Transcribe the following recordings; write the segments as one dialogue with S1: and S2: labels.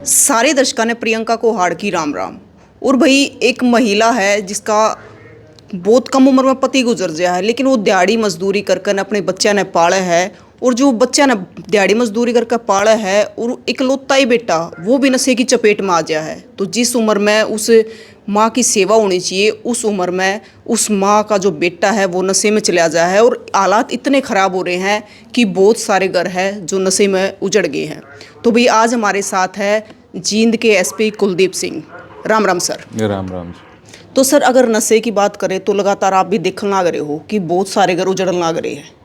S1: सारे दर्शकों ने प्रियंका को हार की राम राम। और भाई एक महिला है जिसका बहुत कम उम्र में पति गुजर गया है, लेकिन वो दिहाड़ी मजदूरी कर कर अपने बच्चे ने पाले है। और जो बच्चा ने दिहाड़ी मजदूरी करके पाला है और इकलौता ही बेटा वो भी नशे की चपेट में आ गया है। तो जिस उम्र में उस माँ की सेवा होनी चाहिए उस उम्र में उस माँ का जो बेटा है वो नशे में चला जाए है। और हालात इतने ख़राब हो रहे हैं कि बहुत सारे घर हैं जो नशे में उजड़ गए हैं। तो भाई आज हमारे साथ है जींद के एसपी कुलदीप सिंह। राम राम सर।
S2: राम राम।
S1: तो सर अगर नशे की बात करें तो लगातार आप भी देखने लग रहे हो कि बहुत सारे घर उजड़ने लग रहे हैं।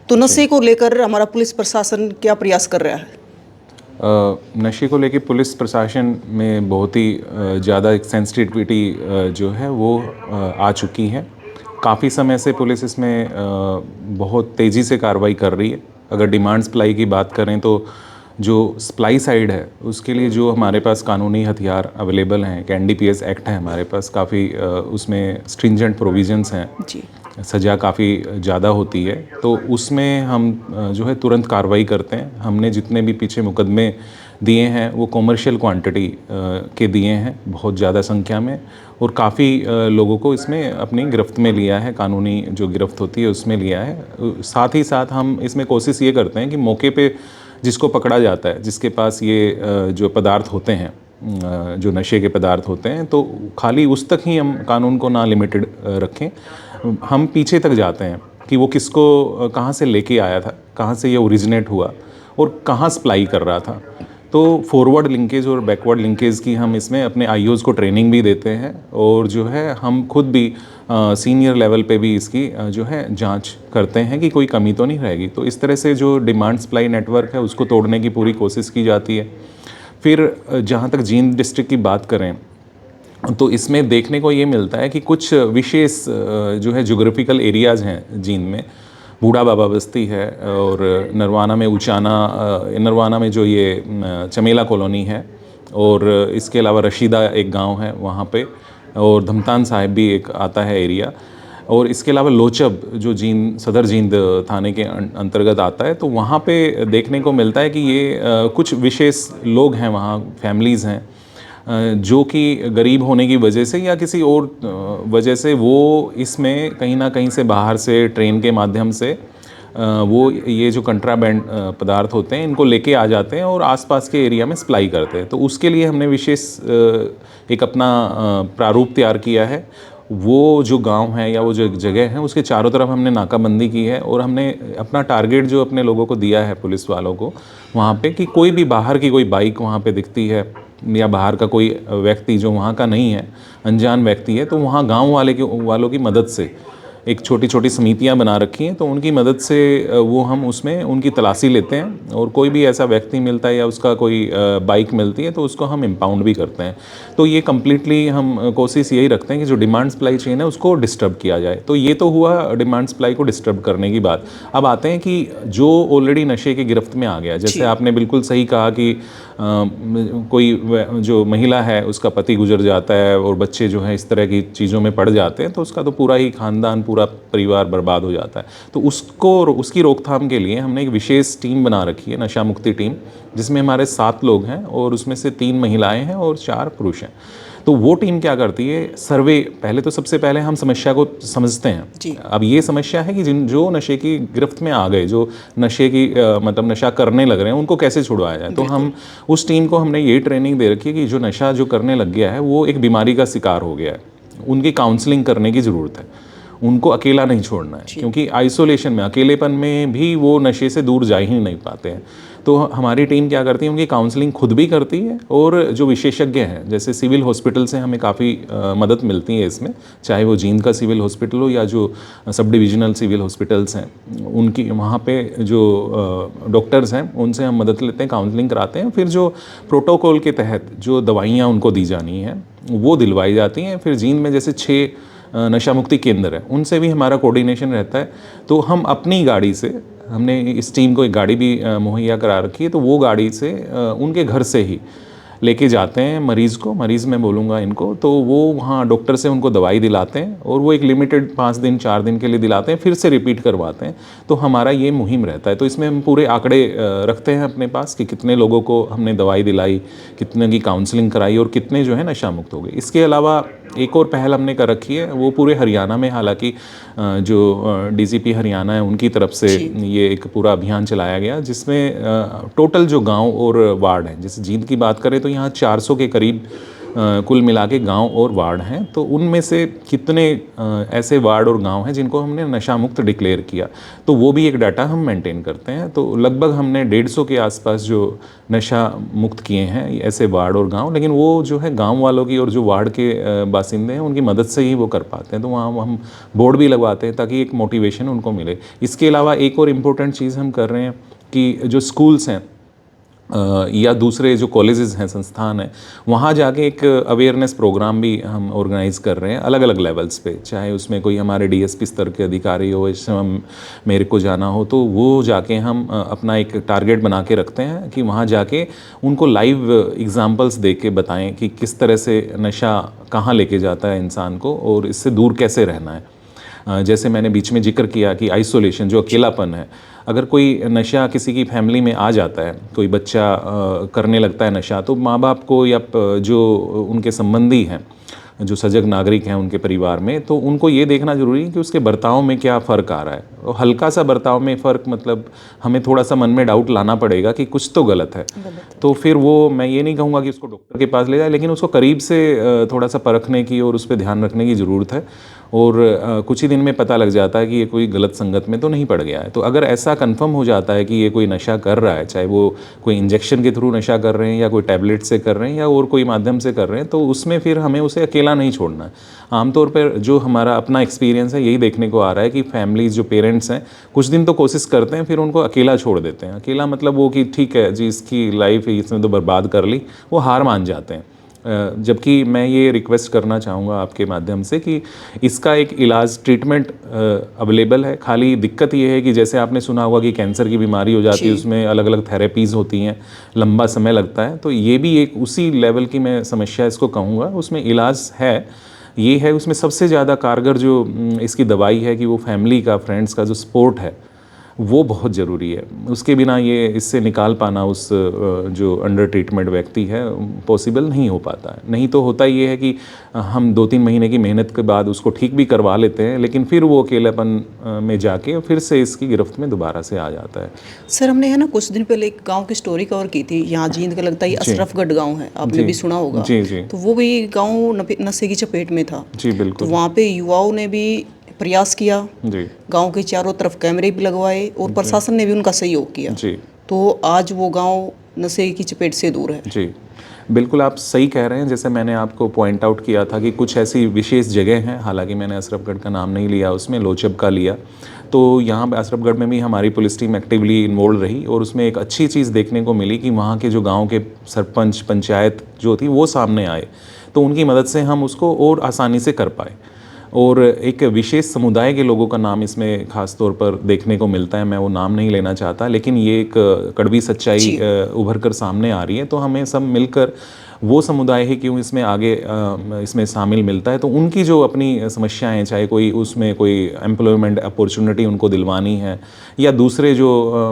S1: तो नशे को लेकर हमारा पुलिस प्रशासन क्या प्रयास कर रहा है?
S2: नशे को लेकर पुलिस प्रशासन में बहुत ही ज़्यादा एक सेंसिटिविटी जो है वो आ चुकी है। काफ़ी समय से पुलिस इसमें बहुत तेज़ी से कार्रवाई कर रही है। अगर डिमांड सप्लाई की बात करें तो जो सप्लाई साइड है उसके लिए जो हमारे पास कानूनी हथियार अवेलेबल हैं, एक एनडीपीएस एक्ट है हमारे पास, काफ़ी उसमें स्ट्रिंजेंट प्रोविजंस हैं
S1: जी।
S2: सज़ा काफ़ी ज़्यादा होती है। तो उसमें हम जो है तुरंत कार्रवाई करते हैं। हमने जितने भी पीछे मुकदमे दिए हैं वो कॉमर्शियल क्वांटिटी के दिए हैं, बहुत ज़्यादा संख्या में, और काफ़ी लोगों को इसमें अपनी गिरफ्त में लिया है, कानूनी जो गिरफ्त होती है उसमें लिया है। साथ ही साथ हम इसमें कोशिश ये करते हैं कि मौके पे जिसको पकड़ा जाता है, जिसके पास ये जो पदार्थ होते हैं, जो नशे के पदार्थ होते हैं, तो खाली उस तक ही हम कानून को ना लिमिटेड रखें। हम पीछे तक जाते हैं कि वो किसको कहाँ से लेके आया था, कहाँ से ये ओरिजिनेट हुआ और कहाँ सप्लाई कर रहा था। तो फॉरवर्ड लिंकेज और बैकवर्ड लिंकेज की हम इसमें अपने आईओज़ को ट्रेनिंग भी देते हैं, और जो है हम खुद भी सीनियर लेवल पे भी इसकी जो है जांच करते हैं कि कोई कमी तो नहीं रहेगी। तो इस तरह से जो डिमांड सप्लाई नेटवर्क है उसको तोड़ने की पूरी कोशिश की जाती है। फिर जहाँ तक जींद डिस्ट्रिक्ट की बात करें तो इसमें देखने को ये मिलता है कि कुछ विशेष जो है ज्योग्राफिकल एरियाज़ हैं जींद में। बूढ़ा बाबा बस्ती है, और नरवाना में उचाना, नरवाना में जो ये चमेला कॉलोनी है, और इसके अलावा रशीदा एक गांव है वहाँ पे, और धमतान साहिब भी एक आता है एरिया, और इसके अलावा लोचब जो जींद सदर जींद थाने के अंतर्गत आता है। तो वहाँ पे देखने को मिलता है कि ये कुछ विशेष लोग हैं वहाँ, फैमिलीज़ हैं जो कि गरीब होने की वजह से या किसी और वजह से वो इसमें कहीं ना कहीं से बाहर से ट्रेन के माध्यम से वो ये जो कंट्राबैंड पदार्थ होते हैं इनको लेके आ जाते हैं और आसपास के एरिया में सप्लाई करते हैं। तो उसके लिए हमने विशेष एक अपना प्रारूप तैयार किया है। वो जो गांव है या वो जो जगह है उसके चारों तरफ हमने नाकाबंदी की है, और हमने अपना टारगेट जो अपने लोगों को दिया है, पुलिस वालों को, वहाँ पे कि कोई भी बाहर की कोई बाइक वहाँ पे दिखती है या बाहर का कोई व्यक्ति जो वहाँ का नहीं है, अनजान व्यक्ति है, तो वहाँ गांव वालों की मदद से एक छोटी छोटी समितियां बना रखी हैं, तो उनकी मदद से वो हम उसमें उनकी तलाशी लेते हैं, और कोई भी ऐसा व्यक्ति मिलता है या उसका कोई बाइक मिलती है तो उसको हम इम्पाउंड भी करते हैं। तो ये कम्प्लीटली हम कोशिश यही रखते हैं कि जो डिमांड सप्लाई चेन है उसको डिस्टर्ब किया जाए। तो ये तो हुआ डिमांड सप्लाई को डिस्टर्ब करने की बात। अब आते हैं कि जो ऑलरेडी नशे की गिरफ्त में आ गया, जैसे आपने बिल्कुल सही कहा कि कोई जो महिला है उसका पति गुजर जाता है और बच्चे जो हैं इस तरह की चीज़ों में पड़ जाते हैं, तो उसका तो पूरा ही खानदान, पूरा परिवार बर्बाद हो जाता है। तो उसकी रोकथाम के लिए हमने एक विशेष टीम बना रखी है, नशा मुक्ति टीम, जिसमें हमारे 7 लोग हैं और उसमें से 3 महिलाएं हैं और 4 पुरुष हैं। तो वो टीम क्या करती है, सर्वे, पहले तो सबसे पहले हम समस्या को समझते हैं। अब ये समस्या है कि जो नशे की गिरफ्त में आ गए, जो नशे की मतलब नशा करने लग रहे हैं, उनको कैसे छुड़वाया जाए। तो हम उस टीम को हमने ये ट्रेनिंग दे रखी है कि जो नशा जो करने लग गया है वो एक बीमारी का शिकार हो गया है, उनकी काउंसलिंग करने की ज़रूरत है, उनको अकेला नहीं छोड़ना है, क्योंकि आइसोलेशन में, अकेलेपन में भी वो नशे से दूर जा ही नहीं पाते हैं। तो हमारी टीम क्या करती है, उनकी काउंसलिंग खुद भी करती है, और जो विशेषज्ञ हैं जैसे सिविल हॉस्पिटल से हमें काफ़ी मदद मिलती है इसमें, चाहे वो जींद का सिविल हॉस्पिटल हो या जो सब डिविजनल सिविल हॉस्पिटल्स हैं, उनकी वहाँ पे जो डॉक्टर्स हैं उनसे हम मदद लेते हैं, काउंसलिंग कराते हैं। फिर जो प्रोटोकॉल के तहत जो दवाइयाँ उनको दी जानी हैं वो दिलवाई जाती हैं। फिर जींद में जैसे 6 नशा मुक्ति केंद्र है, उनसे भी हमारा कोऑर्डिनेशन रहता है। तो हम अपनी गाड़ी से, हमने इस टीम को एक गाड़ी भी मुहैया करा रखी है, तो वो गाड़ी से उनके घर से ही लेके जाते हैं मरीज़ को, मरीज़ मैं बोलूँगा इनको, तो वो वहाँ डॉक्टर से उनको दवाई दिलाते हैं और वो एक लिमिटेड 5 दिन 4 दिन के लिए दिलाते हैं, फिर से रिपीट करवाते हैं। तो हमारा ये मुहिम रहता है। तो इसमें हम पूरे आंकड़े रखते हैं अपने पास कि कितने लोगों को हमने दवाई दिलाई, कितने की काउंसलिंग कराई और कितने जो है नशा मुक्त हो गए। इसके अलावा एक और पहल हमने कर रखी है, वो पूरे हरियाणा में, हालांकि जो डीजीपी हरियाणा है उनकी तरफ से ये एक पूरा अभियान चलाया गया, जिसमें टोटल जो गांव और वार्ड हैं, जैसे जींद की बात करें तो यहाँ 400 के करीब कुल मिला के गाँव और वार्ड हैं। तो उनमें से कितने ऐसे वार्ड और गांव हैं जिनको हमने नशा मुक्त डिक्लेयर किया, तो वो भी एक डाटा हम मेंटेन करते हैं। तो लगभग हमने 150 के आसपास जो नशा मुक्त किए हैं ऐसे वार्ड और गांव, लेकिन वो जो है गांव वालों की और जो वार्ड के बासिंदे हैं उनकी मदद से ही वो कर पाते हैं। तो वहाँ हम बोर्ड भी लगवाते हैं ताकि एक मोटिवेशन उनको मिले। इसके अलावा एक और इम्पोर्टेंट चीज़ हम कर रहे हैं कि जो स्कूल्स हैं या दूसरे जो कॉलेजेस हैं, संस्थान हैं, वहाँ जाके एक अवेयरनेस प्रोग्राम भी हम ऑर्गेनाइज़ कर रहे हैं अलग अलग लेवल्स पे। चाहे उसमें कोई हमारे डीएसपी स्तर के अधिकारी हो, इस मेरे को जाना हो, तो वो जाके हम अपना एक टारगेट बना के रखते हैं कि वहाँ जाके उनको लाइव एग्जांपल्स दे के बताएं कि किस तरह से नशा कहाँ लेके जाता है इंसान को और इससे दूर कैसे रहना है। जैसे मैंने बीच में जिक्र किया कि आइसोलेशन, जो अकेलापन है, अगर कोई नशा किसी की फैमिली में आ जाता है, कोई बच्चा करने लगता है नशा, तो माँ बाप को या जो उनके संबंधी हैं, जो सजग नागरिक हैं उनके परिवार में, तो उनको ये देखना जरूरी है कि उसके बर्ताव में क्या फ़र्क आ रहा है। और हल्का सा बर्ताव में फ़र्क, मतलब हमें थोड़ा सा मन में डाउट लाना पड़ेगा कि कुछ तो गलत है। तो फिर वो, मैं ये नहीं कहूँगा कि उसको डॉक्टर के पास ले जाए, लेकिन उसको करीब से थोड़ा सा परखने की और उस पर ध्यान रखने की ज़रूरत है। और कुछ ही दिन में पता लग जाता है कि ये कोई गलत संगत में तो नहीं पड़ गया है। तो अगर ऐसा कंफर्म हो जाता है कि ये कोई नशा कर रहा है, चाहे वो कोई इंजेक्शन के थ्रू नशा कर रहे हैं या कोई टैबलेट से कर रहे हैं या और कोई माध्यम से कर रहे हैं, तो उसमें फिर हमें उसे अकेला नहीं छोड़ना है। आमतौर पर जो हमारा अपना एक्सपीरियंस है, यही देखने को आ रहा है कि फैमिलीज, जो पेरेंट्स हैं, कुछ दिन तो कोशिश करते हैं, फिर उनको अकेला छोड़ देते हैं। अकेला मतलब वो कि ठीक है जी, इसकी लाइफ इसने तो बर्बाद कर ली, वो हार मान जाते हैं। जबकि मैं ये रिक्वेस्ट करना चाहूँगा आपके माध्यम से कि इसका एक इलाज, ट्रीटमेंट अवेलेबल है। खाली दिक्कत ये है कि जैसे आपने सुना होगा कि कैंसर की बीमारी हो जाती है, उसमें अलग अलग थेरेपीज़ होती हैं, लंबा समय लगता है। तो ये भी एक उसी लेवल की मैं समस्या इसको कहूँगा। उसमें इलाज है, ये है उसमें सबसे ज़्यादा कारगर जो इसकी दवाई है कि वो फैमिली का, फ्रेंड्स का जो सपोर्ट है, वो बहुत ज़रूरी है। उसके बिना ये इससे निकाल पाना उस जो अंडर ट्रीटमेंट व्यक्ति है पॉसिबल नहीं हो पाता है। नहीं तो होता ये है कि हम 2-3 महीने की मेहनत के बाद उसको ठीक भी करवा लेते हैं, लेकिन फिर वो अकेलापन में जाके फिर से इसकी गिरफ्त में दोबारा से आ जाता है।
S1: सर, हमने है ना कुछ दिन पहले एक गांव की स्टोरी कवर की थी, यहाँ जींद का लगता है ये अशरफगढ़ गांव है, आपने भी सुना होगा।
S2: जी जी।
S1: तो वो भी गांव नशे की चपेट में था।
S2: जी बिल्कुल।
S1: तो वहाँ पे युवाओं ने भी प्रयास किया,
S2: जी।
S1: गांव के चारों तरफ कैमरे भी लगवाए और प्रशासन ने भी उनका सहयोग किया।
S2: जी।
S1: तो आज वो गांव नशे की चपेट से दूर है।
S2: जी बिल्कुल, आप सही कह रहे हैं। जैसे मैंने आपको पॉइंट आउट किया था कि कुछ ऐसी विशेष जगह हैं, हालांकि मैंने अशरफगढ़ का नाम नहीं लिया, उसमें लोचब का लिया। तो यहाँ पे अशरफगढ़ में भी हमारी पुलिस टीम एक्टिवली इन्वॉल्व रही और उसमें एक अच्छी चीज़ देखने को मिली कि वहाँ के जो गाँव के सरपंच, पंचायत जो थी, वो सामने आए, तो उनकी मदद से हम उसको और आसानी से कर पाए। और एक विशेष समुदाय के लोगों का नाम इसमें खास तौर पर देखने को मिलता है, मैं वो नाम नहीं लेना चाहता, लेकिन ये एक कड़वी सच्चाई उभर कर सामने आ रही है। तो हमें सब मिलकर, वो समुदाय ही क्यों इसमें आगे इसमें शामिल मिलता है, तो उनकी जो अपनी समस्याएं, चाहे कोई उसमें कोई एम्प्लॉयमेंट अपॉर्चुनिटी उनको दिलवानी है या दूसरे जो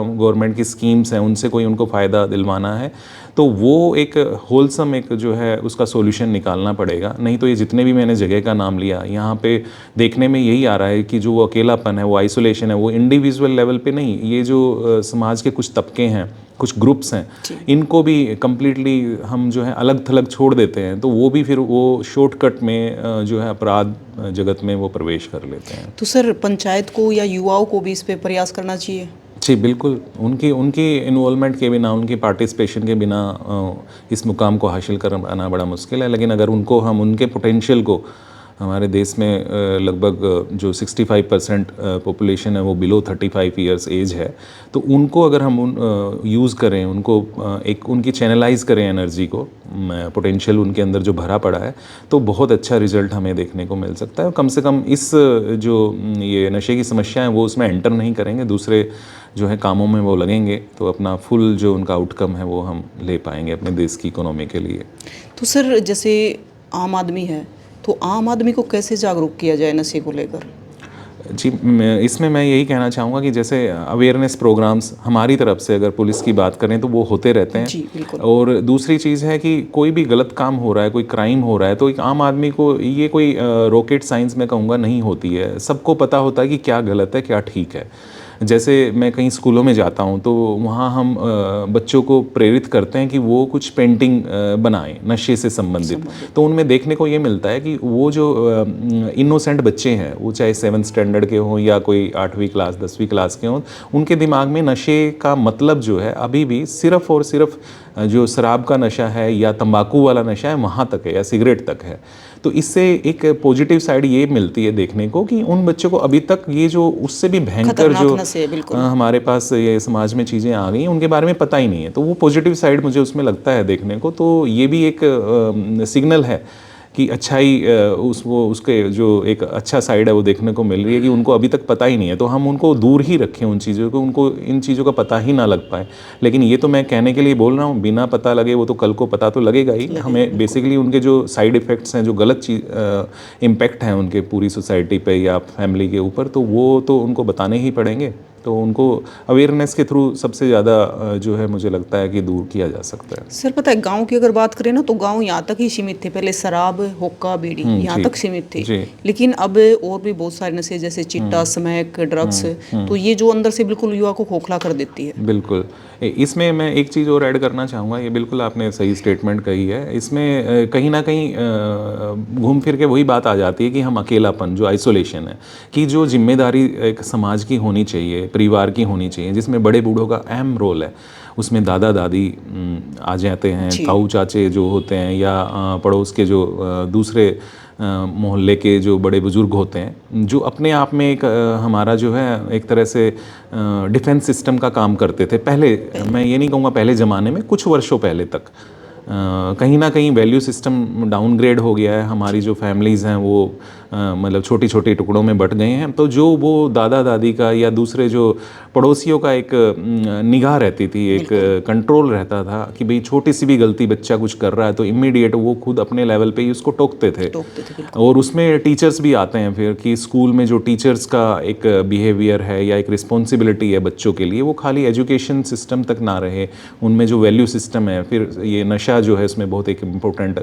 S2: गवर्नमेंट की स्कीम्स हैं उनसे कोई उनको फ़ायदा दिलवाना है, तो वो एक होलसम एक जो है उसका सॉल्यूशन निकालना पड़ेगा। नहीं तो ये जितने भी मैंने जगह का नाम लिया, यहाँ पे देखने में यही आ रहा है कि जो वो अकेलापन है, वो आइसोलेशन है, वो इंडिविजुअल लेवल पे नहीं, ये जो समाज के कुछ तबके हैं, कुछ ग्रुप्स हैं, इनको भी कम्प्लीटली हम जो है अलग थलग छोड़ देते हैं, तो वो भी फिर वो शॉर्टकट में जो है अपराध जगत में वो प्रवेश कर लेते हैं।
S1: तो सर, पंचायत को या युवाओं को भी इस पे प्रयास करना चाहिए।
S2: जी बिल्कुल, उनकी इन्वॉल्वमेंट के बिना, उनकी पार्टिसिपेशन के बिना इस मुकाम को हासिल करना बड़ा मुश्किल है। लेकिन अगर उनको हम उनके पोटेंशियल को हमारे देश में लगभग जो 65% पॉपुलेशन है वो बिलो 35 ईयर्स एज है। तो उनको अगर हम यूज़ करें, उनको एक उनकी चैनलाइज करें एनर्जी को, पोटेंशियल उनके अंदर जो भरा पड़ा है, तो बहुत अच्छा रिजल्ट हमें देखने को मिल सकता है। कम से कम इस जो ये नशे की समस्या है वो उसमें एंटर नहीं करेंगे, दूसरे जो है कामों में वो लगेंगे, तो अपना फुल जो उनका आउटकम है वो हम ले पाएंगे अपने देश की इकोनॉमी के लिए।
S1: तो सर जैसे आम आदमी है, तो आम आदमी को कैसे जागरूक किया जाए नशे को लेकर?
S2: जी, इसमें मैं यही कहना चाहूँगा कि जैसे अवेयरनेस प्रोग्राम्स हमारी तरफ से अगर पुलिस की बात करें तो वो होते रहते हैं।
S1: जी बिल्कुल।
S2: और दूसरी चीज़ है कि कोई भी गलत काम हो रहा है, कोई क्राइम हो रहा है, तो एक आम आदमी को ये कोई रॉकेट साइंस में कहूँगा नहीं होती है। सबको पता होता है कि क्या गलत है क्या ठीक है। जैसे मैं कहीं स्कूलों में जाता हूँ तो वहाँ हम बच्चों को प्रेरित करते हैं कि वो कुछ पेंटिंग बनाएं नशे से संबंधित। तो उनमें देखने को ये मिलता है कि वो जो इनोसेंट बच्चे हैं, वो चाहे 7th स्टैंडर्ड के हों या कोई 8वीं क्लास 10वीं क्लास के हों, उनके दिमाग में नशे का मतलब जो है अभी भी सिर्फ़ और सिर्फ जो शराब का नशा है या तंबाकू वाला नशा है वहाँ तक है, या सिगरेट तक है। तो इससे एक पॉजिटिव साइड ये मिलती है देखने को कि उन बच्चों को अभी तक ये जो उससे भी भयंकर जो हमारे पास ये समाज में चीज़ें आ गई हैं उनके बारे में पता ही नहीं है। तो वो पॉजिटिव साइड मुझे उसमें लगता है देखने को। तो ये भी एक सिग्नल है कि अच्छाई उसके जो एक अच्छा साइड है वो देखने को मिल रही है कि उनको अभी तक पता ही नहीं है। तो हम उनको दूर ही रखें उन चीज़ों को, उनको इन चीज़ों का पता ही ना लग पाए। लेकिन ये तो मैं कहने के लिए बोल रहा हूँ, बिना पता लगे वो तो कल को पता तो लगेगा ही। हमें बेसिकली उनके जो साइड इफ़ेक्ट्स हैं, जो गलत चीज़ इम्पेक्ट हैं उनके पूरी सोसाइटी पे या फैमिली के ऊपर, तो वो तो उनको बताने ही पड़ेंगे। तो उनको अवेयरनेस के थ्रू सबसे ज़्यादा जो है मुझे लगता है कि दूर किया जा सकता है।
S1: सर पता है गांव की अगर बात करें ना, तो गांव यहाँ तक ही सीमित थे। पहले शराब, हुक्का, बीड़ी यहाँ तक सीमित थे। लेकिन अब और भी बहुत सारे नशे जैसे चिट्टा, स्मैक, ड्रग्स, तो ये जो अंदर से बिल्कुल युवा को खोखला कर देती है।
S2: बिल्कुल। इसमें मैं एक चीज़ और ऐड करना चाहूँगा, ये बिल्कुल आपने सही स्टेटमेंट कही है। इसमें कहीं ना कहीं घूम फिर के वही बात आ जाती है कि हम अकेलापन, जो आइसोलेशन है, कि जो जिम्मेदारी एक समाज की होनी चाहिए, परिवार की होनी चाहिए, जिसमें बड़े बूढ़ों का अहम रोल है, उसमें दादा दादी आ जाते हैं, ताऊ चाचे जो होते हैं, या पड़ोस के जो दूसरे मोहल्ले के जो बड़े बुज़ुर्ग होते हैं, जो अपने आप में एक हमारा जो है एक तरह से डिफेंस सिस्टम का काम करते थे पहले। मैं ये नहीं कहूँगा पहले ज़माने में, कुछ वर्षों पहले तक कहीं ना कहीं वैल्यू सिस्टम डाउनग्रेड हो गया है। हमारी जो फैमिलीज़ हैं वो मतलब छोटी छोटी टुकड़ों में बट गए हैं। तो जो वो दादा दादी का या दूसरे जो पड़ोसियों का एक निगाह रहती थी, एक कंट्रोल रहता था कि भाई छोटी सी भी गलती बच्चा कुछ कर रहा है तो इमीडिएट वो खुद अपने लेवल पे ही उसको टोकते थे। और उसमें टीचर्स भी आते हैं फिर कि स्कूल में जो टीचर्स का एक बिहेवियर है या एक रिस्पॉन्सिबिलिटी है बच्चों के लिए, वो खाली एजुकेशन सिस्टम तक ना रहे, उनमें जो वैल्यू सिस्टम है। फिर ये नशा जो है इसमें बहुत एक इम्पोर्टेंट,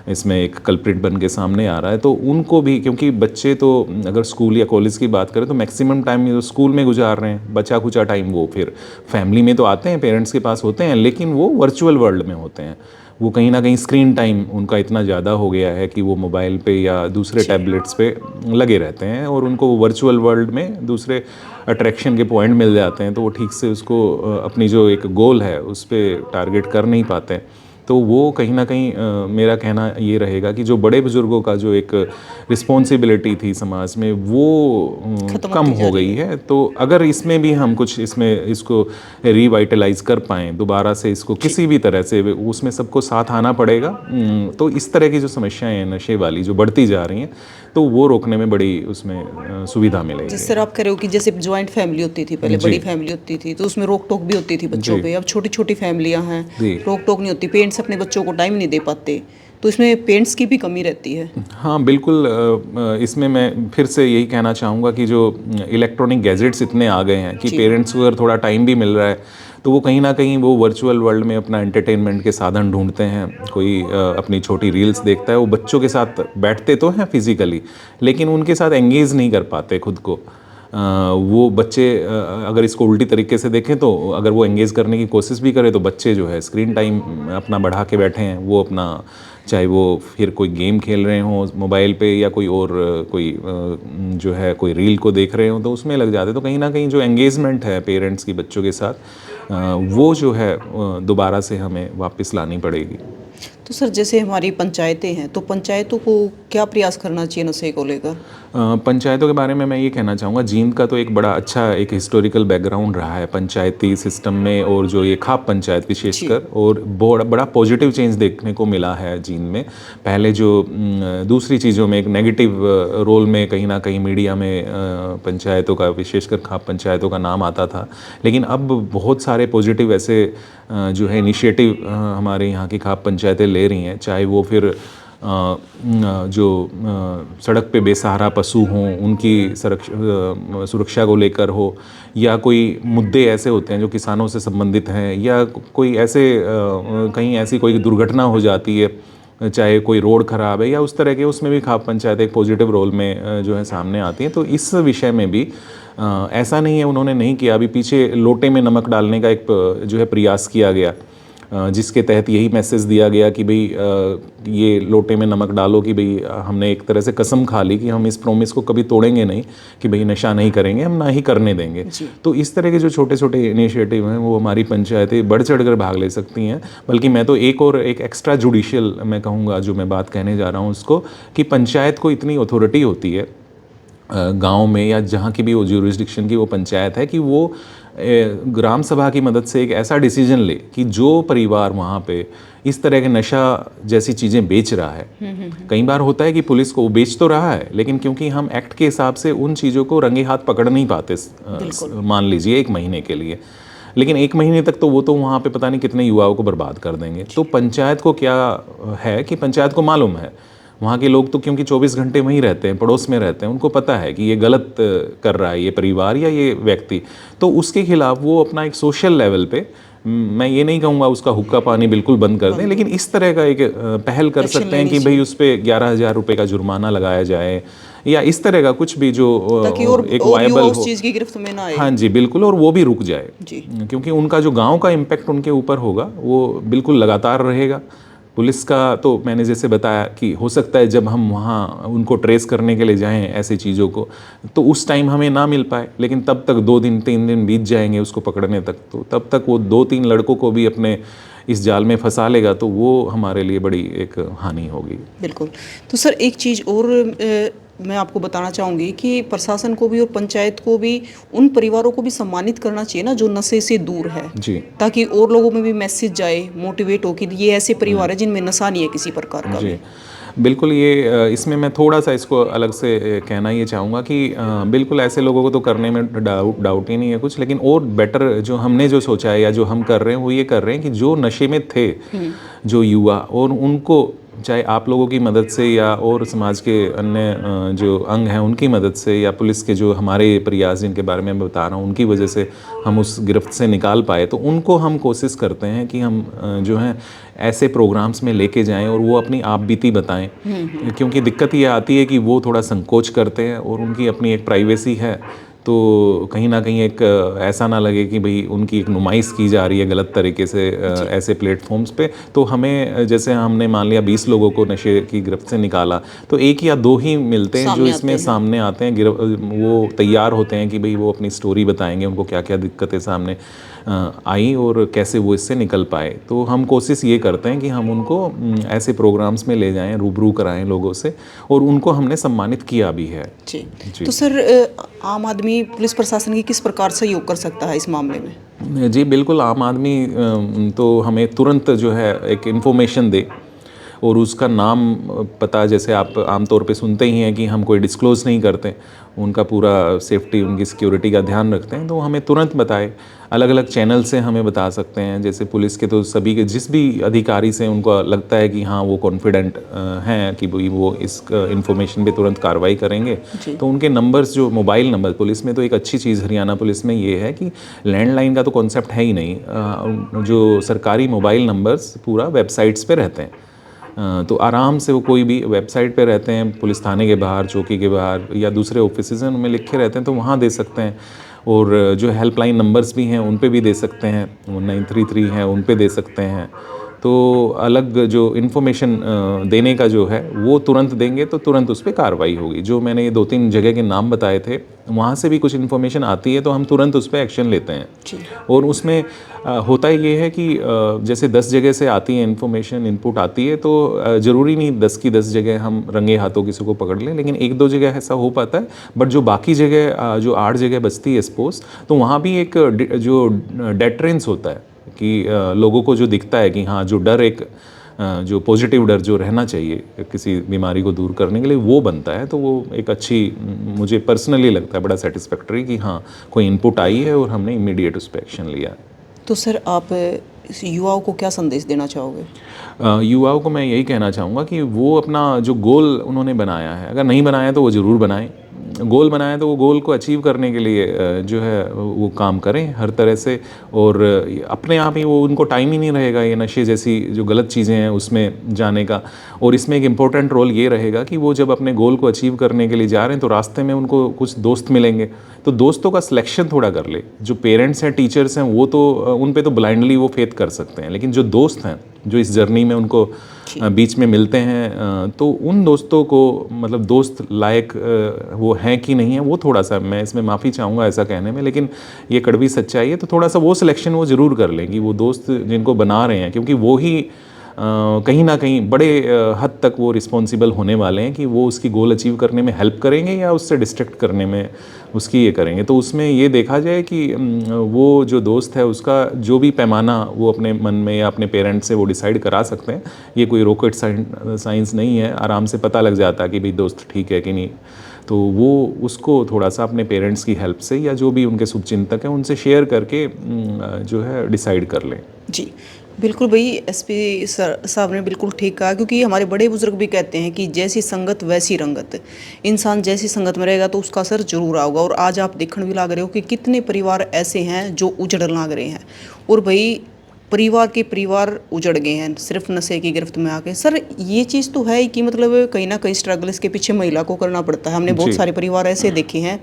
S2: इसमें एक कल्प्रिट बन के सामने आ रहा है। तो उनको भी, क्योंकि बच्चे तो अगर स्कूल या कॉलेज की बात करें तो मैक्सिमम टाइम जो स्कूल में गुजार रहे हैं, बचा खुचा टाइम वो फिर फैमिली में तो आते हैं, पेरेंट्स के पास होते हैं, लेकिन वो वर्चुअल वर्ल्ड में होते हैं। वो कहीं ना कहीं स्क्रीन टाइम उनका इतना ज़्यादा हो गया है कि वो मोबाइल पे या दूसरे टैबलेट्स पे लगे रहते हैं, और उनको वर्चुअल वर्ल्ड में दूसरे अट्रैक्शन के पॉइंट मिल जाते हैं, तो वो ठीक से उसको अपनी जो एक गोल है उस पर टारगेट कर नहीं पाते। तो वो कहीं ना कहीं मेरा कहना ये रहेगा कि जो बड़े बुज़ुर्गों का जो एक रिस्पॉन्सिबिलिटी थी समाज में, वो कम हो गई है। तो अगर इसमें भी हम कुछ इसको रिवाइटलाइज कर पाएँ दोबारा से, इसको किसी भी तरह से, उसमें सबको साथ आना पड़ेगा। तो इस तरह की जो समस्याएं हैं नशे वाली जो बढ़ती जा रही हैं, तो वो रोकने में बड़ी उसमें सुविधा मिलेगी।
S1: जिस तरह आप कह रहे हो कि जैसे ज्वाइंट फैमिली होती थी पहले, बड़ी फैमिली होती थी, तो उसमें रोक टोक भी होती थी बच्चों पे। अब छोटी छोटी फैमिलियां हैं, रोक टोक नहीं होती, पेरेंट्स अपने बच्चों को टाइम नहीं दे पाते, तो इसमें पेरेंट्स की भी कमी रहती है।
S2: हाँ बिल्कुल। इसमें मैं फिर से यही कहना चाहूँगा कि जो इलेक्ट्रॉनिक गैजेट्स इतने आ गए हैं कि पेरेंट्स को अगर थोड़ा टाइम भी मिल रहा है तो वो कहीं ना कहीं वो वर्चुअल वर्ल्ड में अपना एंटरटेनमेंट के साधन ढूंढते हैं। कोई अपनी छोटी रील्स देखता है, वो बच्चों के साथ बैठते तो हैं फिजिकली, लेकिन उनके साथ एंगेज नहीं कर पाते खुद को। वो बच्चे अगर इसको उल्टी तरीके से देखें तो अगर वो एंगेज करने की कोशिश भी करे तो बच्चे जो है स्क्रीन टाइम अपना बढ़ा के बैठे हैं। वो अपना, चाहे वो फिर कोई गेम खेल रहे हों मोबाइल पे या कोई और कोई जो है कोई रील को देख रहे हों, तो उसमें लग जाते। तो कहीं ना कहीं जो एंगेजमेंट है पेरेंट्स की बच्चों के साथ, वो जो है दोबारा से हमें वापस लानी पड़ेगी।
S1: तो सर जैसे हमारी पंचायतें हैं तो पंचायतों को क्या प्रयास करना चाहिए नशे को लेकर?
S2: पंचायतों के बारे में मैं ये कहना चाहूँगा, जींद का तो एक बड़ा अच्छा एक हिस्टोरिकल बैकग्राउंड रहा है पंचायती सिस्टम में, और जो ये खाप पंचायत विशेषकर, और बड़ा बड़ा पॉजिटिव चेंज देखने को मिला है जींद में। पहले जो दूसरी चीज़ों में एक नेगेटिव रोल में कहीं ना कहीं मीडिया में पंचायतों का, विशेषकर खाप पंचायतों का नाम आता था, लेकिन अब बहुत सारे पॉजिटिव ऐसे जो है इनिशिएटिव हमारे यहाँ की खाप पंचायतें ले रही हैं, चाहे वो फिर जो सड़क पे बेसहारा पशु हों उनकी सुरक्षा को लेकर हो, या कोई मुद्दे ऐसे होते हैं जो किसानों से संबंधित हैं, या कोई ऐसे कहीं ऐसी कोई दुर्घटना हो जाती है, चाहे कोई रोड ख़राब है या उस तरह के, उसमें भी खाप पंचायत एक पॉजिटिव रोल में जो है सामने आती है। तो इस विषय में भी ऐसा नहीं है उन्होंने नहीं किया, अभी पीछे लोटे में नमक डालने का एक जो है प्रयास किया गया, जिसके तहत यही मैसेज दिया गया कि भाई ये लोटे में नमक डालो, कि भाई हमने एक तरह से कसम खा ली कि हम इस प्रॉमिस को कभी तोड़ेंगे नहीं, कि भाई नशा नहीं करेंगे, हम ना ही करने देंगे। तो इस तरह के जो छोटे छोटे इनिशिएटिव हैं वो हमारी पंचायतें बढ़ चढ़ कर भाग ले सकती हैं। बल्कि मैं तो एक और एक एक्स्ट्रा जुडिशियल मैं कहूँगा जो मैं बात कहने जा रहा हूँ उसको, कि पंचायत को इतनी अथॉरिटी होती है गांव में या जहाँ की भी वो ज्यूरिसडिक्शन की वो पंचायत है, कि वो ग्राम सभा की मदद से एक ऐसा डिसीजन ले कि जो परिवार वहाँ पे इस तरह के नशा जैसी चीज़ें बेच रहा है, कई बार होता है कि पुलिस को वो बेच तो रहा है, लेकिन क्योंकि हम एक्ट के हिसाब से उन चीज़ों को रंगे हाथ पकड़ नहीं पाते, मान लीजिए 1 महीने के लिए, लेकिन 1 महीने तक तो वो तो वहाँ पे पता नहीं कितने युवाओं को बर्बाद कर देंगे। तो पंचायत को क्या है कि पंचायत को मालूम है, वहाँ के लोग तो क्योंकि 24 घंटे वहीं रहते हैं, पड़ोस में रहते हैं, उनको पता है कि ये गलत कर रहा है ये परिवार या ये व्यक्ति, तो उसके खिलाफ वो अपना एक सोशल लेवल पे, मैं ये नहीं कहूँगा उसका हुक्का पानी बिल्कुल बंद कर दें, लेकिन इस तरह का एक पहल कर सकते हैं कि भाई उस पर 11,000 रुपये का जुर्माना लगाया जाए, या इस तरह का कुछ भी जो एक वायबल हो,
S1: उस चीज़ की गिरफ्त में ना आए।
S2: हाँ जी बिल्कुल, और वो भी रुक जाए
S1: जी।
S2: क्योंकि उनका जो गाँव का इम्पैक्ट उनके ऊपर होगा वो बिल्कुल लगातार रहेगा। पुलिस का तो मैंने जैसे बताया कि हो सकता है जब हम वहाँ उनको ट्रेस करने के लिए जाएं ऐसी चीज़ों को, तो उस टाइम हमें ना मिल पाए, लेकिन तब तक 2 दिन 3 दिन बीत जाएंगे उसको पकड़ने तक, तो तब तक वो 2-3 लड़कों को भी अपने इस जाल में फंसा लेगा, तो वो हमारे लिए बड़ी एक हानि होगी।
S1: बिल्कुल। तो सर एक चीज़ और मैं आपको बताना चाहूँगी कि प्रशासन को भी और पंचायत को भी उन परिवारों को भी सम्मानित करना चाहिए ना जो नशे से दूर है
S2: जी,
S1: ताकि और लोगों में भी मैसेज जाए, मोटिवेट हो कि ये ऐसे परिवार है जिनमें नशा नहीं है किसी प्रकार का।
S2: जी बिल्कुल। ये इसमें मैं थोड़ा सा इसको अलग से कहना ये चाहूँगा कि बिल्कुल ऐसे लोगों को तो करने में डाउट ही नहीं है कुछ, लेकिन और बेटर जो हमने जो सोचा है या जो हम कर रहे हैं वो ये कर रहे हैं कि जो नशे में थे जो युवा, और उनको चाहे आप लोगों की मदद से या और समाज के अन्य जो अंग हैं उनकी मदद से, या पुलिस के जो हमारे प्रयास जिनके बारे में मैं बता रहा हूँ उनकी वजह से हम उस गिरफ्त से निकाल पाए, तो उनको हम कोशिश करते हैं कि हम जो है ऐसे प्रोग्राम्स में लेके जाएं और वो अपनी आप बीती बताएं, क्योंकि दिक्कत ये आती है कि वो थोड़ा संकोच करते हैं और उनकी अपनी एक प्राइवेसी है, तो कहीं ना कहीं एक ऐसा ना लगे कि भाई उनकी एक नुमाइश की जा रही है गलत तरीके से ऐसे प्लेटफॉर्म्स पे। तो हमें जैसे हमने मान लिया 20 लोगों को नशे की गिरफ्त से निकाला, तो 1 या 2 ही मिलते हैं जो इसमें सामने आते हैं, वो तैयार होते हैं कि भाई वो अपनी स्टोरी बताएंगे उनको क्या क्या दिक्कतें सामने आई और कैसे वो इससे निकल पाए। तो हम कोशिश ये करते हैं कि हम उनको ऐसे प्रोग्राम्स में ले जाएं, रूबरू कराएं लोगों से, और उनको हमने सम्मानित किया भी है।
S1: जी। तो सर आम आदमी पुलिस प्रशासन की किस प्रकार सहयोग कर सकता है इस मामले में?
S2: जी बिल्कुल, आम आदमी तो हमें तुरंत जो है एक इन्फॉर्मेशन दे और उसका नाम पता, जैसे आप आमतौर पे सुनते ही हैं कि हम कोई डिस्क्लोज़ नहीं करते, उनका पूरा सेफ्टी उनकी सिक्योरिटी का ध्यान रखते हैं, तो हमें तुरंत बताए। अलग अलग चैनल से हमें बता सकते हैं, जैसे पुलिस के तो सभी के जिस भी अधिकारी से उनको लगता है कि हाँ वो कॉन्फिडेंट हैं कि भाई वो इस इन्फॉर्मेशन पे तुरंत कार्रवाई करेंगे, तो उनके नंबर्स जो मोबाइल नंबर, पुलिस में तो एक अच्छी चीज़ हरियाणा पुलिस में ये है कि लैंडलाइन का तो कॉन्सेप्ट है ही नहीं, जो सरकारी मोबाइल नंबर्स पूरा वेबसाइट्स पे रहते हैं, तो आराम से वो कोई भी वेबसाइट पे रहते हैं, पुलिस थाने के बाहर, चौकी के बाहर या दूसरे ऑफिसेज हैं उनमें लिखे रहते हैं, तो वहाँ दे सकते हैं। और जो हेल्पलाइन नंबर्स भी हैं उन पे भी दे सकते हैं, 1933 हैं उन पे दे सकते हैं। तो अलग जो इन्फॉर्मेशन देने का जो है वो तुरंत देंगे तो तुरंत उस पर कार्रवाई होगी। जो मैंने ये 2-3 जगह के नाम बताए थे, वहाँ से भी कुछ इन्फॉर्मेशन आती है तो हम तुरंत उस पर एक्शन लेते हैं। और उसमें होता ये है कि जैसे 10 जगह से आती है इन्फॉर्मेशन, इनपुट आती है, तो ज़रूरी नहीं 10 की 10 जगह हम रंगे हाथों किसी को पकड़ लें, लेकिन 1-2 जगह ऐसा हो पाता है। बट जो बाकी जगह जो 8 जगह बचती है सपोज, तो वहाँ भी एक जो डेटरेंस होता है कि लोगों को जो दिखता है कि हाँ, जो डर एक जो पॉजिटिव डर जो रहना चाहिए किसी बीमारी को दूर करने के लिए, वो बनता है। तो वो एक अच्छी, मुझे पर्सनली लगता है बड़ा सेटिस्फैक्टरी कि हाँ, कोई इनपुट आई है और हमने इमीडिएट उस पर एक्शन लिया है।
S1: तो सर आप इस युवाओं को क्या संदेश देना चाहोगे?
S2: युवाओं को मैं यही कहना चाहूँगा कि वो अपना जो गोल उन्होंने बनाया है, अगर नहीं बनाया तो वो ज़रूर बनाएं। गोल बनाया तो वो गोल को अचीव करने के लिए जो है वो काम करें हर तरह से। और अपने आप ही वो, उनको टाइम ही नहीं रहेगा ये नशे जैसी जो गलत चीज़ें हैं उसमें जाने का। और इसमें एक इम्पोर्टेंट रोल ये रहेगा कि वो जब अपने गोल को अचीव करने के लिए जा रहे हैं तो रास्ते में उनको कुछ दोस्त मिलेंगे, तो दोस्तों का सिलेक्शन थोड़ा कर ले। जो पेरेंट्स हैं, टीचर्स हैं, वो तो उन पे तो ब्लाइंडली वो फेथ कर सकते हैं, लेकिन जो दोस्त हैं जो इस जर्नी में उनको बीच में मिलते हैं, तो उन दोस्तों को, मतलब दोस्त लायक वो हैं कि नहीं है, वो थोड़ा सा, मैं इसमें माफ़ी चाहूँगा ऐसा कहने में, लेकिन ये कड़वी सच्चाई है। तो थोड़ा सा वो सिलेक्शन वो ज़रूर कर लें कि वो दोस्त जिनको बना रहे हैं, क्योंकि वो ही कहीं ना कहीं बड़े हद तक वो रिस्पॉन्सिबल होने वाले हैं कि वो उसकी गोल अचीव करने में हेल्प करेंगे या उससे डिस्ट्रैक्ट करने में उसकी ये करेंगे। तो उसमें ये देखा जाए कि वो जो दोस्त है उसका जो भी पैमाना वो अपने मन में या अपने पेरेंट्स से वो डिसाइड करा सकते हैं। ये कोई रॉकेट साइंस नहीं है, आराम से पता लग जाता है कि भाई दोस्त ठीक है कि नहीं। तो वो उसको थोड़ा सा अपने पेरेंट्स की हेल्प से या जो भी उनके शुभचिंतक हैं उनसे शेयर करके जो है डिसाइड कर लें।
S1: जी बिल्कुल भाई, एसपी साहब ने बिल्कुल ठीक कहा, क्योंकि हमारे बड़े बुजुर्ग भी कहते हैं कि जैसी संगत वैसी रंगत। इंसान जैसी संगत में रहेगा तो उसका असर जरूर आएगा। और आज आप देखने भी लग रहे हो कि कितने परिवार ऐसे हैं जो उजड़ लग रहे हैं, और भाई परिवार के परिवार उजड़ गए हैं सिर्फ नशे की गिरफ्त में आके। सर ये चीज़ तो है ही कि मतलब कहीं ना कहीं स्ट्रगल इसके पीछे महिला को करना पड़ता है। हमने बहुत सारे परिवार ऐसे देखे हैं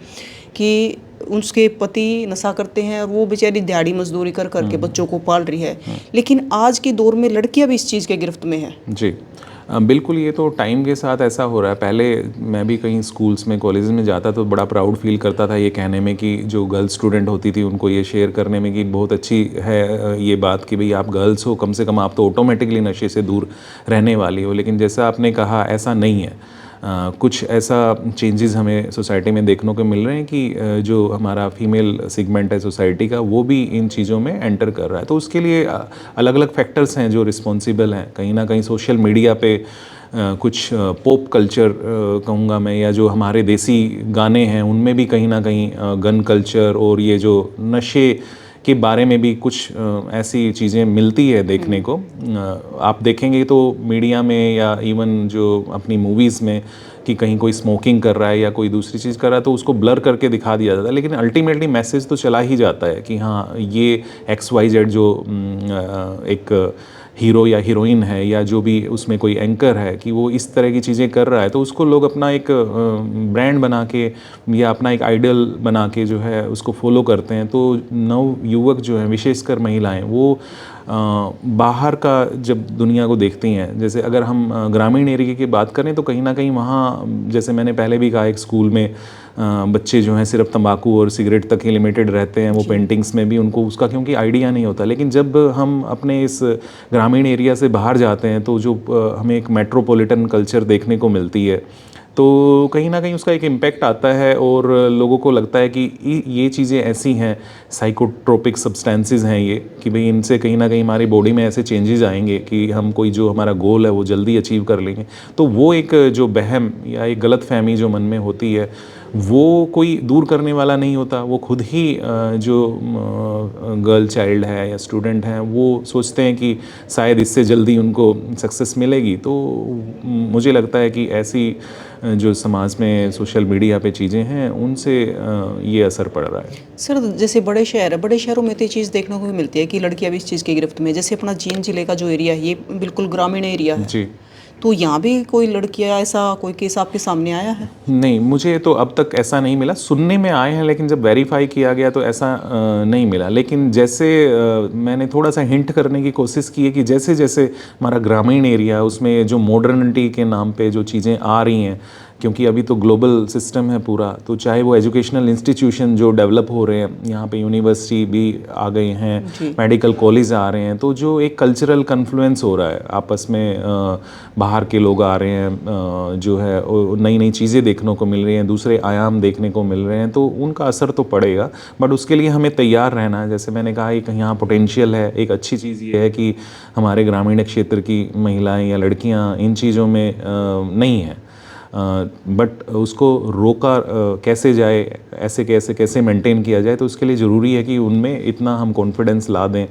S1: कि उसके पति नशा करते हैं और वो बेचारी दिहाड़ी मजदूरी कर करके बच्चों को पाल रही है, लेकिन आज के दौर में लड़कियां भी इस चीज़ के गिरफ्त में हैं।
S2: जी बिल्कुल, ये तो टाइम के साथ ऐसा हो रहा है। पहले मैं भी कहीं स्कूल्स में, कॉलेज में जाता तो बड़ा प्राउड फील करता था ये कहने में कि जो गर्ल स्टूडेंट होती थी उनको ये शेयर करने में कि बहुत अच्छी है ये बात कि भाई आप गर्ल्स हो, कम से कम आप तो ऑटोमेटिकली नशे से दूर रहने वाली हो। लेकिन जैसा आपने कहा, ऐसा नहीं है। कुछ ऐसा चेंजेस हमें सोसाइटी में देखने को मिल रहे हैं कि जो हमारा फीमेल सेगमेंट है सोसाइटी का, वो भी इन चीज़ों में एंटर कर रहा है। तो उसके लिए अलग अलग फैक्टर्स हैं जो रिस्पॉन्सिबल हैं। कहीं ना कहीं सोशल मीडिया पे कुछ पॉप कल्चर कहूँगा मैं, या जो हमारे देसी गाने हैं उनमें भी कहीं ना कहीं गन कल्चर और ये जो नशे के बारे में भी कुछ ऐसी चीज़ें मिलती है देखने को। आप देखेंगे तो मीडिया में या इवन जो अपनी मूवीज़ में कि कहीं कोई स्मोकिंग कर रहा है या कोई दूसरी चीज़ कर रहा है तो उसको ब्लर करके दिखा दिया जाता है, लेकिन अल्टीमेटली मैसेज तो चला ही जाता है कि हाँ, ये XYZ जो एक हीरो या हीरोइन है या जो भी उसमें कोई एंकर है कि वो इस तरह की चीज़ें कर रहा है, तो उसको लोग अपना एक ब्रांड बना के या अपना एक आइडल बना के जो है उसको फॉलो करते हैं। तो नव युवक जो हैं, विशेषकर महिलाएं, वो बाहर का जब दुनिया को देखती हैं, जैसे अगर हम ग्रामीण एरिया की बात करें तो कहीं ना कहीं वहाँ, जैसे मैंने पहले भी कहा, एक स्कूल में बच्चे जो हैं सिर्फ तंबाकू और सिगरेट तक ही लिमिटेड रहते हैं। वो पेंटिंग्स में भी उनको उसका क्योंकि आइडिया नहीं होता। लेकिन जब हम अपने इस ग्रामीण एरिया से बाहर जाते हैं तो जो हमें एक मेट्रोपॉलिटन कल्चर देखने को मिलती है, तो कहीं ना कहीं उसका एक इम्पैक्ट आता है और लोगों को लगता है कि ये चीज़ें ऐसी हैं, साइकोट्रोपिक सब्सटेंसेस हैं ये, कि भाई इनसे कहीं ना कहीं हमारी बॉडी में ऐसे चेंजेस आएंगे कि हम कोई जो हमारा गोल है वो जल्दी अचीव कर लेंगे। तो वो एक जो बहम या एक गलत फहमी जो मन में होती है, वो कोई दूर करने वाला नहीं होता। वो खुद ही जो गर्ल चाइल्ड है या स्टूडेंट हैं, वो सोचते हैं कि शायद इससे जल्दी उनको सक्सेस मिलेगी। तो मुझे लगता है कि ऐसी जो समाज में सोशल मीडिया पे चीज़ें हैं उनसे ये असर पड़ रहा है।
S1: सर जैसे बड़े शहर है, बड़े शहरों में तो ये चीज़ देखने को मिलती है कि लड़कियां भी इस चीज़ की गिरफ्त में। जैसे अपना जींद जिले का जो एरिया है ये बिल्कुल ग्रामीण एरिया है
S2: जी।
S1: तो यहाँ भी कोई लड़कियाँ ऐसा कोई केस आपके सामने आया है?
S2: नहीं, मुझे तो अब तक ऐसा नहीं मिला, सुनने में आए हैं, लेकिन जब वेरीफाई किया गया तो ऐसा नहीं मिला। लेकिन जैसे मैंने थोड़ा सा हिंट करने की कोशिश की है कि जैसे जैसे हमारा ग्रामीण एरिया है उसमें जो मॉडर्निटी के नाम पे जो चीज़ें आ रही हैं, क्योंकि अभी तो ग्लोबल सिस्टम है पूरा, तो चाहे वो एजुकेशनल इंस्टीट्यूशन जो डेवलप हो रहे हैं, यहाँ पे यूनिवर्सिटी भी आ गए हैं, मेडिकल कॉलेज आ रहे हैं, तो जो एक कल्चरल कन्फ्लुएंस हो रहा है आपस में, बाहर के लोग आ रहे हैं, जो है नई नई चीज़ें देखने को मिल रही हैं, दूसरे आयाम देखने को मिल रहे हैं, तो उनका असर तो पड़ेगा। बट उसके लिए हमें तैयार रहना है। जैसे मैंने कहा, एक यहाँ पोटेंशियल है। एक अच्छी चीज़ ये है कि हमारे ग्रामीण क्षेत्र की महिलाएं या लड़कियाँ इन चीज़ों में नहीं हैं, बट उसको रोका कैसे जाए, ऐसे कैसे मेंटेन किया जाए, तो उसके लिए ज़रूरी है कि उनमें इतना हम कॉन्फिडेंस ला दें,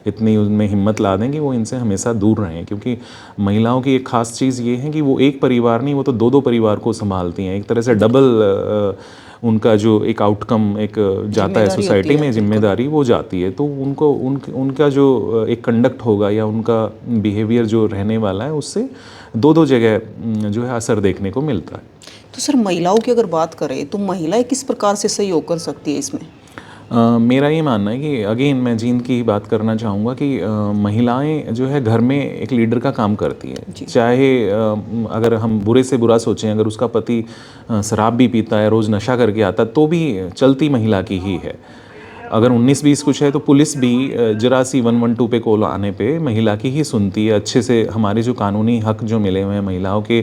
S2: इतनी उनमें हिम्मत ला दें कि वो इनसे हमेशा दूर रहें। क्योंकि महिलाओं की एक ख़ास चीज़ ये है कि वो एक परिवार नहीं, वो तो दो परिवार को संभालती हैं। एक तरह से डबल उनका जो एक आउटकम एक जाता है सोसाइटी में, जिम्मेदारी वो जाती है। तो उनको उनका जो एक कंडक्ट होगा या उनका बिहेवियर जो रहने वाला है, उससे दो जगह जो है असर देखने को मिलता है।
S1: तो सर, महिलाओं की अगर बात करें तो महिलाएं किस प्रकार से सहयोग कर सकती है इसमें?
S2: मेरा ये मानना है कि अगेन मैं जींद की बात करना चाहूँगा कि महिलाएं जो है घर में एक लीडर का काम करती है। चाहे अगर हम बुरे से बुरा सोचें, अगर उसका पति शराब भी पीता है, रोज़ नशा करके आता, तो भी चलती महिला की ही है। अगर 19-20 कुछ है तो पुलिस भी जरा सी 112 पे कॉल आने पे महिला की ही सुनती है अच्छे से। हमारे जो कानूनी हक जो मिले हुए हैं महिलाओं के,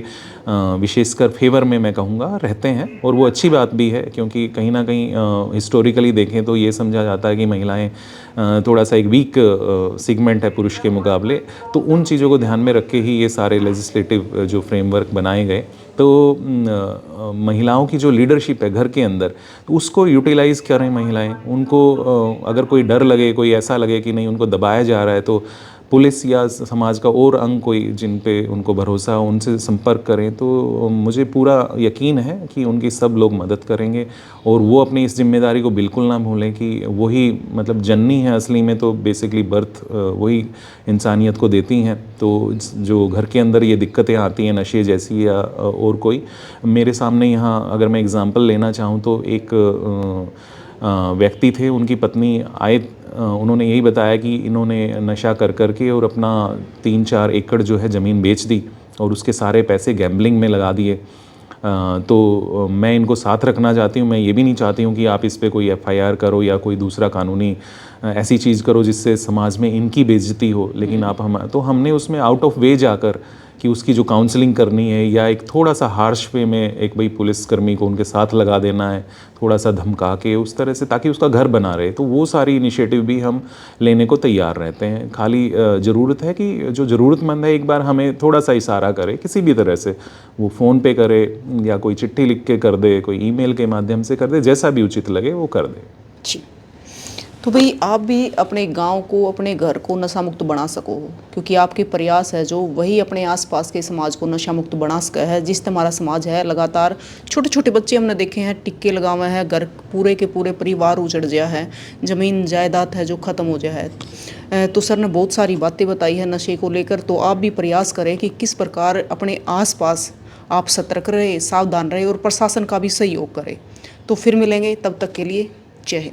S2: विशेषकर फेवर में मैं कहूँगा, रहते हैं। और वो अच्छी बात भी है, क्योंकि कहीं ना कहीं हिस्टोरिकली देखें तो ये समझा जाता है कि महिलाएं थोड़ा सा एक वीक सेगमेंट है पुरुष के मुकाबले। तो उन चीज़ों को ध्यान में रख के ही ये सारे लेजिस्लेटिव जो फ्रेमवर्क बनाए गए। तो महिलाओं की जो लीडरशिप है घर के अंदर, तो उसको यूटिलाइज़ करें महिलाएं। उनको अगर कोई डर लगे, कोई ऐसा लगे कि नहीं उनको दबाया जा रहा है, तो पुलिस या समाज का और अंग कोई जिन पे उनको भरोसा हो, उनसे संपर्क करें। तो मुझे पूरा यकीन है कि उनकी सब लोग मदद करेंगे। और वो अपनी इस जिम्मेदारी को बिल्कुल ना भूलें कि वही मतलब जननी है असली में, तो बेसिकली बर्थ वही इंसानियत को देती हैं। तो जो घर के अंदर ये दिक्कतें आती हैं, नशे जैसी या और कोई, मेरे सामने यहाँ अगर मैं एग्ज़ाम्पल लेना चाहूँ तो एक व्यक्ति थे, उनकी पत्नी आए, उन्होंने यही बताया कि इन्होंने नशा कर के और अपना 3-4 एकड़ जो है ज़मीन बेच दी और उसके सारे पैसे गैम्बलिंग में लगा दिए। तो मैं इनको साथ रखना चाहती हूँ। मैं ये भी नहीं चाहती हूँ कि आप इस पे कोई FIR करो या कोई दूसरा कानूनी ऐसी चीज़ करो जिससे समाज में इनकी बेइज्जती हो। लेकिन आप हमने उसमें आउट ऑफ वे जाकर कि उसकी जो काउंसलिंग करनी है, या एक थोड़ा सा हार्श वे में एक भाई पुलिसकर्मी को उनके साथ लगा देना है, थोड़ा सा धमका के उस तरह से, ताकि उसका घर बना रहे, तो वो सारी इनिशिएटिव भी हम लेने को तैयार रहते हैं। खाली ज़रूरत है कि जो ज़रूरतमंद है एक बार हमें थोड़ा सा इशारा करे, किसी भी तरह से, वो फ़ोन पे करे या कोई चिट्ठी लिख के कर दे, कोई ईमेल के माध्यम से कर दे, जैसा भी उचित लगे वो कर दे।
S1: जी। तो भाई, आप भी अपने गांव को, अपने घर को नशा मुक्त बना सको, क्योंकि आपके प्रयास है जो वही अपने आसपास के समाज को नशा मुक्त बना सका है। जिस हमारा समाज है, लगातार छोटे छोटे बच्चे हमने देखे हैं टिक्के लगावे हैं, घर पूरे के पूरे परिवार उजड़ गया है, ज़मीन जायदाद है जो ख़त्म हो गया है। तो सर ने बहुत सारी बातें बताई है नशे को लेकर। तो आप भी प्रयास करें कि किस प्रकार अपने आसपास आप सतर्क रहे, सावधान रहे और प्रशासन का भी सहयोग करें। तो फिर मिलेंगे, तब तक के लिए जय हिंद।